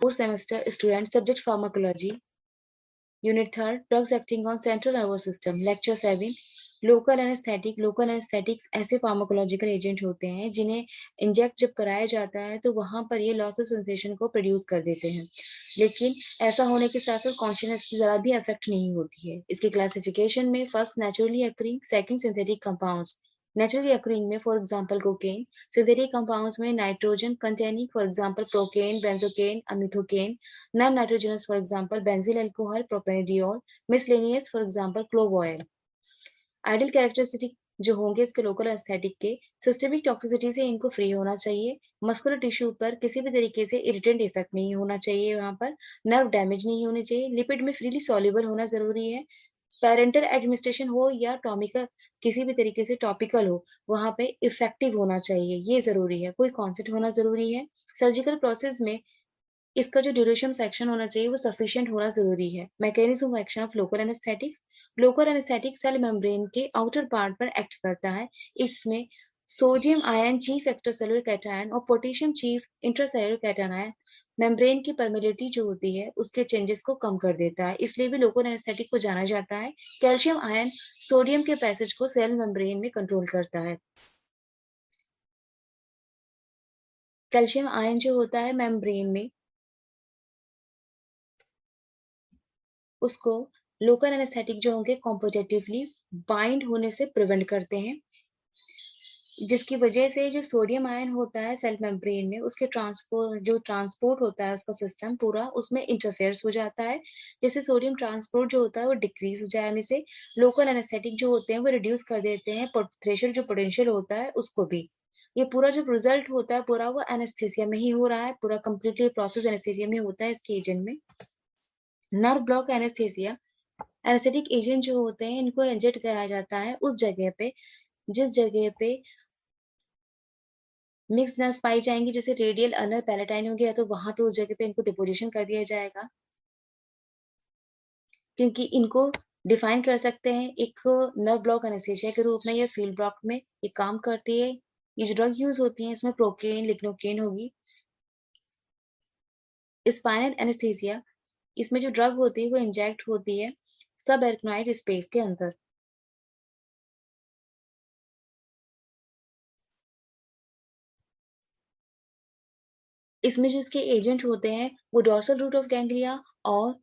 4th semester student, subject pharmacology, unit 3rd, drugs acting on central nervous system, lecture 7, local anaesthetic. Local anaesthetics ऐसे pharmacological agent होते हैं जिन्हें inject जब कराया जाता है तो वहां पर ये लॉस ऑफ सेंसेशन को प्रोड्यूस कर देते हैं, लेकिन ऐसा होने के साथ साथ कॉन्शियसनेस की जरा भी अफेक्ट नहीं होती है। इसके क्लासिफिकेशन में first naturally occurring, second synthetic compounds. Naturally occurring में for example cocaine, synthetic compounds में nitrogen containing for example procaine, benzocaine, amethocaine, non nitrogenous for example benzyl alcohol, propanediol, miscellaneous for example clove oil. Ideal characteristic जो होंगे इसके local anaesthetic के, systemic toxicity से इनको free होना चाहिए, muscular tissue पर किसी भी तरीके से इरिटेंट इफेक्ट नहीं होना चाहिए, वहां पर नर्व डैमेज नहीं होनी चाहिए, लिपिड में फ्रीली सॉल्युबल होना जरूरी है, पेरेंटल एडमिनिस्ट्रेशन हो या टॉमिकल किसी भी तरीके से टॉपिकल हो, वहां पे इफेक्टिव होना चाहिए, ये जरूरी है, कोई कॉन्सेप्ट होना जरूरी है। सर्जिकल प्रोसेस में इसका जो ड्यूरेशन ऑफ एक्शन होना चाहिए वो सफिशिएंट होना जरूरी है। Mechanism of action of local anaesthetics, local anaesthetic cell membrane के आउटर पार्ट पर एक्ट करता है। इसमें sodium ion chief extracellular cation और potassium chief intracellular cation membrane की परमिलिटी जो होती है उसके चेंजेस को कम कर देता है, इसलिए भी लोकल एनेस्थेटिक को जाना जाता है। कैल्शियम आयन सोडियम के पैसेज को सेल मेम्ब्रेन में कंट्रोल करता है। कैल्शियम आयन जो होता है मेम्ब्रेन में उसको लोकल एनेस्थेटिक जो होंगे कॉम्पिटिटिवली बाइंड होने से प्रिवेंट करते हैं, जिसकी वजह से जो सोडियम आयन होता है सेल मेम्ब्रेन में उसके ट्रांसपोर्ट होता है उसका सिस्टम पूरा उसमें इंटरफेयर्स हो जाता है। जैसे सोडियम ट्रांसपोर्ट जो होता है वो डिक्रीज हो जाने से लोकल एनेस्थेटिक जो होते हैं वो रिड्यूस कर देते हैं थ्रेशोल्ड जो पोटेंशियल होता है उसको भी। ये पूरा जो रिजल्ट होता है पूरा वो एनेस्थीसिया में ही हो रहा है, पूरा कंप्लीटली प्रोसेस एनेस्थीसिया में होता है इसके एजेंट में। Nerve block anaesthesia, anaesthetic agent जो होते हैं इनको इंजेक्ट कराया जाता है उस जगह पे जिस जगह पे मिक्स नर्व पाई जाएंगी, जैसे रेडियल अनर पैलेटाइन हो गया तो वहां पे उस जगह पे इनको डिपोजिशन कर दिया जाएगा, क्योंकि इनको डिफाइन कर सकते हैं एक नर्व ब्लॉक एनेस्थीसिया के रूप में या फील्ड ब्लॉक में ये काम करती है। ये जो ड्रग यूज होती है इसमें प्रोकेन लिग्नोकेन होगी। स्पाइनल एनेस्थीसिया, इसमें जो ड्रग होती है वो इंजेक्ट होती है सब एरिकनॉइड स्पेस के अंदर। इसमें जो इसके एजेंट होते हैं वो डोर्सल रूट ऑफ गैंग्लिया और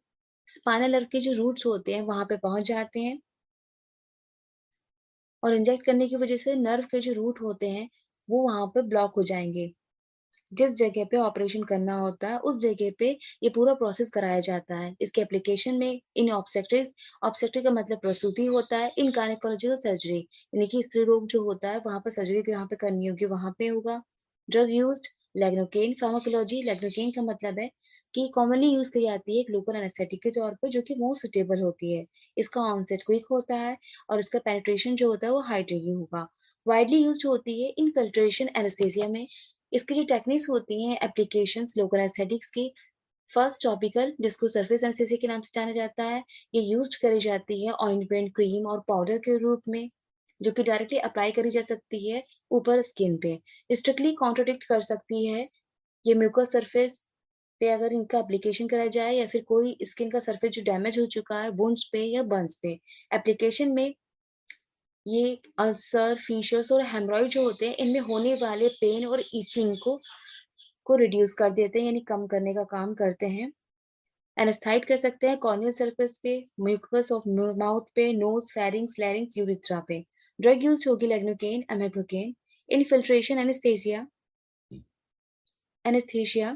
स्पाइनल नर्व के जो रूट्स होते हैं वहां पे पहुंच जाते हैं और इंजेक्ट करने की वजह से नर्व के जो रूट होते हैं वो वहां पे ब्लॉक हो जाएंगे। जिस जगह पे ऑपरेशन करना होता है उस जगह पे ये पूरा प्रोसेस कराया जाता है। इसके एप्लीकेशन में इन ऑब्स्टेट्रिक्स, ऑब्स्टेट्रिक का मतलब प्रसूति होता है, इन गायनेकोलॉजिकल सर्जरी यानी कि स्त्री रोग जो होता है वहां पर सर्जरी जहाँ पे करनी होगी वहां पे होगा। ड्रग यूज्ड लेग्नोकेन फार्माकोलॉजी, लेग्नोकेन का मतलब है कि कॉमनली यूज की जाती है एक लोकल एनेस्थेटिक के तौर पर जो कि मोस्ट सुटेबल होती है। इसका ऑनसेट क्विक होता है और इसका पेनिट्रेशन जो होता है वो हाई डिग्री होगा। वाइडली यूज होती है इनफिल्ट्रेशन एनेस्थेसिया में। इसकी जो टेक्निक्स होती हैं एप्लीकेशंस लोकल एस्थेटिक्स की, फर्स्ट टॉपिकल जिसको सरफेस एनेस्थेसिया के नाम से जाना जाता है, ये यूज्ड करी जाती है ऑइंटमेंट, क्रीम और पाउडर के रूप में जो कि डायरेक्टली अप्लाई करी जा सकती है ऊपर स्किन पे। स्ट्रिक्टली कॉन्ट्रोडिक्ट कर सकती है ये म्यूकस सरफेस पे अगर इनका एप्लीकेशन करा जाए या फिर कोई स्किन का सरफेस जो डैमेज हो चुका है वुंड्स पे या बर्न्स पे। एप्लीकेशन में ये अल्सर, फीशर्स और हेमरॉइड जो होते हैं इनमें होने वाले पेन और इचिंग को रिड्यूस कर देते हैं यानी कम करने का काम करते हैं। एनेस्थाइड कर सकते हैं कॉर्नियल सरफेस पे, म्यूकस ऑफ माउथ पे, नोज, फेरिंग्स, लैरिंग्स, यूरिथ्रा पे। ड्रग यूज्ड होगी lignocaine, amethocaine. Infiltration anaesthesia, anaesthesia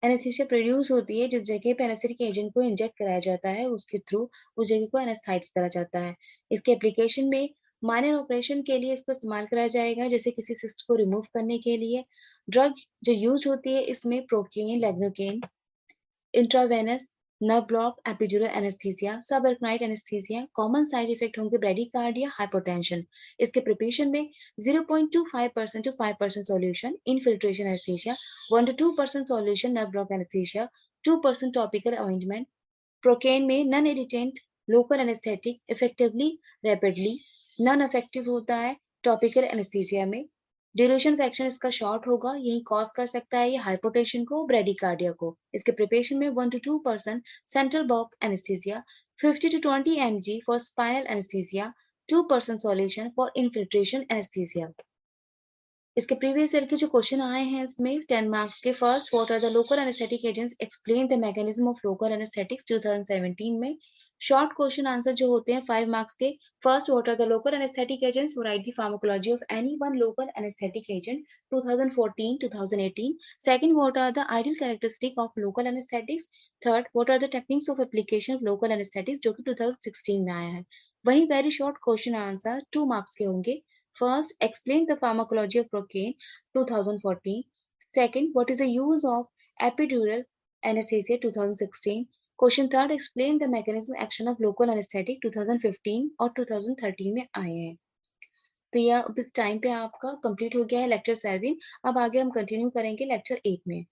anaesthesia produce होती है जिस जगह पे एनेस्थेटिक एजेंट को इंजेक्ट कराया जाता है उसके थ्रू उस जगह को एनेस्थाइड्स करा जाता है। इसके एप्लीकेशन में माइनर ऑपरेशन के लिए इसको इस्तेमाल कराया जाएगा, जैसे किसी सिस्ट को रिमूव करने के लिए। ड्रग जो यूज होती है इसमें procaine, lignocaine, intravenous, nerve block, epidural anaesthesia, sub arachnoid anaesthesia. Common side effect होंगे ब्रेडिकार्डिया, हाइपोटेंशन। इसके प्रिपरेशन में 0.25% to 5% solution infiltration anaesthesia, 1 to 2% solution nerve block anaesthesia, 2% topical ointment. Procaine में non irritant local anaesthetic effectively rapidly non effective होता है topical anaesthesia में। Duration fraction इसका short होगा, यही कॉज कर सकता है ये हाइपोटेंशन को, ब्रेडिकार्डिया को। इसके प्रिपरेशन में 1 to 2% central block anaesthesia, 50 to 20 mg for spinal anaesthesia, 2% solution for infiltration anaesthesia. इसके प्रीवियस ईयर के जो क्वेश्चन आए हैं इसमें 10 मार्क्स के, first what are the local anaesthetic agents, explain the mechanism of local anaesthetics 2017 में। Short question answer जो होते हैं 5 मार्क्स के, first what are the local anaesthetic agents, write the pharmacology of any one local anaesthetic agent 2014 2018। Second what are the ideal characteristic of local anaesthetics. Third what are the techniques of application of local anaesthetics, जो कि 2016 में आया है। वहीं very short question answer 2 marks के होंगे। First, explain the pharmacology of procaine 2014. Second, what is the use of epidural anesthesia 2016. Question third, explain the mechanism action of local anesthetic 2015 और 2013 में आए हैं। तो यह अब इस टाइम पे आपका कंप्लीट हो गया है लेक्चर 7। अब आगे हम कंटिन्यू करेंगे लेक्चर 8 में।